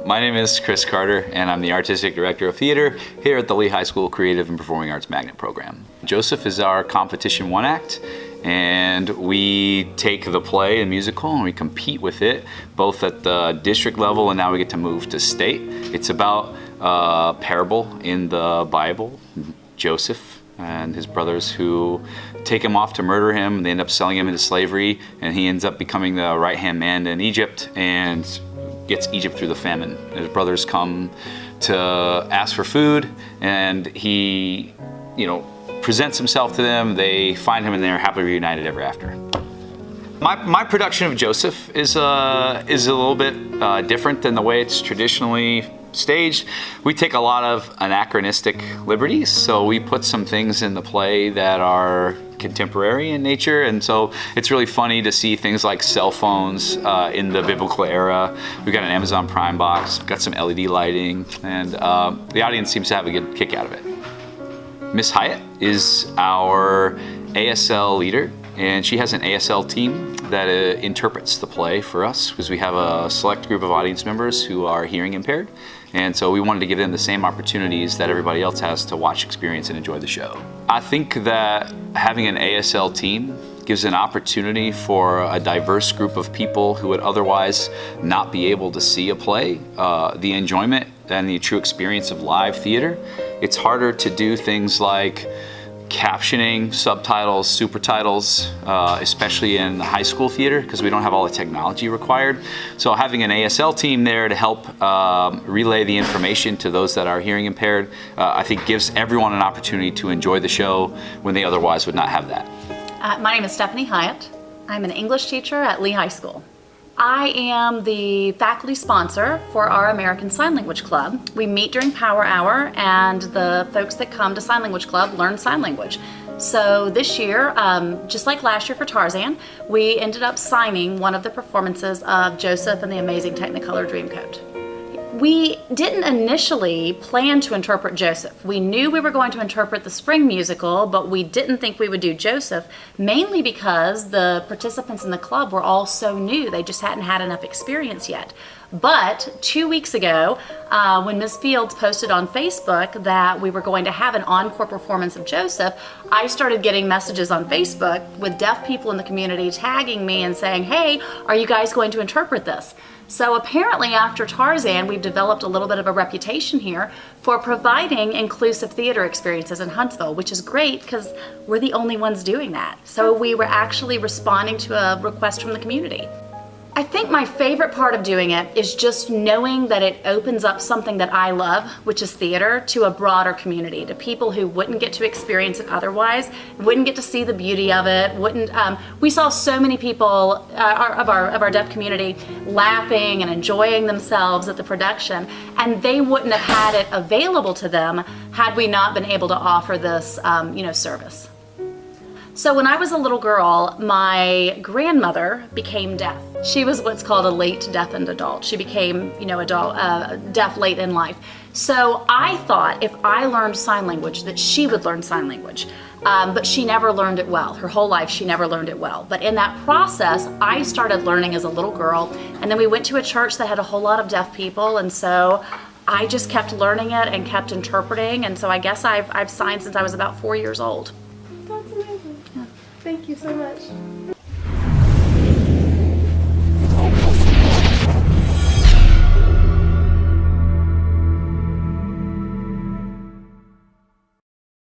My name is Chris Carter, and I'm the Artistic Director of Theater here at the Lee High School Creative and Performing Arts Magnet Program. Joseph is our competition one act, and we take the play and musical and we compete with it, both at the district level and now we get to move to state. It's about a parable in the Bible, Joseph and his brothers who take him off to murder him. They end up selling him into slavery, and he ends up becoming the right-hand man in Egypt and gets Egypt through the famine. His brothers come to ask for food, and he, presents himself to them. They find him, and they're happily reunited ever after. My production of Joseph is a little bit different than the way it's traditionally staged. We take a lot of anachronistic liberties, so we put some things in the play that are contemporary in nature, and so it's really funny to see things like cell phones in the biblical era. We've got an Amazon Prime box, got some LED lighting, and the audience seems to have a good kick out of it. Miss Hyatt is our ASL leader, and she has an ASL team that interprets the play for us, because we have a select group of audience members who are hearing impaired, and so we wanted to give them the same opportunities that everybody else has to watch, experience, and enjoy the show. I think that having an ASL team gives an opportunity for a diverse group of people who would otherwise not be able to see a play, the enjoyment and the true experience of live theater. It's harder to do things like captioning, subtitles, supertitles, especially in high school theater, because we don't have all the technology required. So having an ASL team there to help relay the information to those that are hearing impaired, I think gives everyone an opportunity to enjoy the show when they otherwise would not have that. My name is Stephanie Hyatt. I'm an English teacher at Lee High School. I am the faculty sponsor for our American Sign Language Club. We meet during Power Hour, and the folks that come to Sign Language Club learn sign language. So this year, just like last year for Tarzan, we ended up signing one of the performances of Joseph and the Amazing Technicolor Dreamcoat. We didn't initially plan to interpret Joseph. We knew we were going to interpret the spring musical, but we didn't think we would do Joseph, mainly because the participants in the club were all so new. They just hadn't had enough experience yet. But 2 weeks ago, when Ms. Fields posted on Facebook that we were going to have an encore performance of Joseph, I started getting messages on Facebook with deaf people in the community tagging me and saying, "Hey, are you guys going to interpret this?" So apparently after Tarzan, we've developed a little bit of a reputation here for providing inclusive theater experiences in Huntsville, which is great because we're the only ones doing that. So we were actually responding to a request from the community. I think my favorite part of doing it is just knowing that it opens up something that I love, which is theater, to a broader community, to people who wouldn't get to experience it otherwise, wouldn't get to see the beauty of it, we saw so many people of our deaf community laughing and enjoying themselves at the production, and they wouldn't have had it available to them had we not been able to offer this service. So when I was a little girl, my grandmother became deaf. She was what's called a late deafened adult. She became, deaf late in life. So I thought if I learned sign language that she would learn sign language. But she never learned it well. Her whole life she never learned it well. But in that process, I started learning as a little girl, and then we went to a church that had a whole lot of deaf people, and so I just kept learning it and kept interpreting, and so I guess I've signed since I was about 4 years old. That's amazing. Yeah. Thank you so much.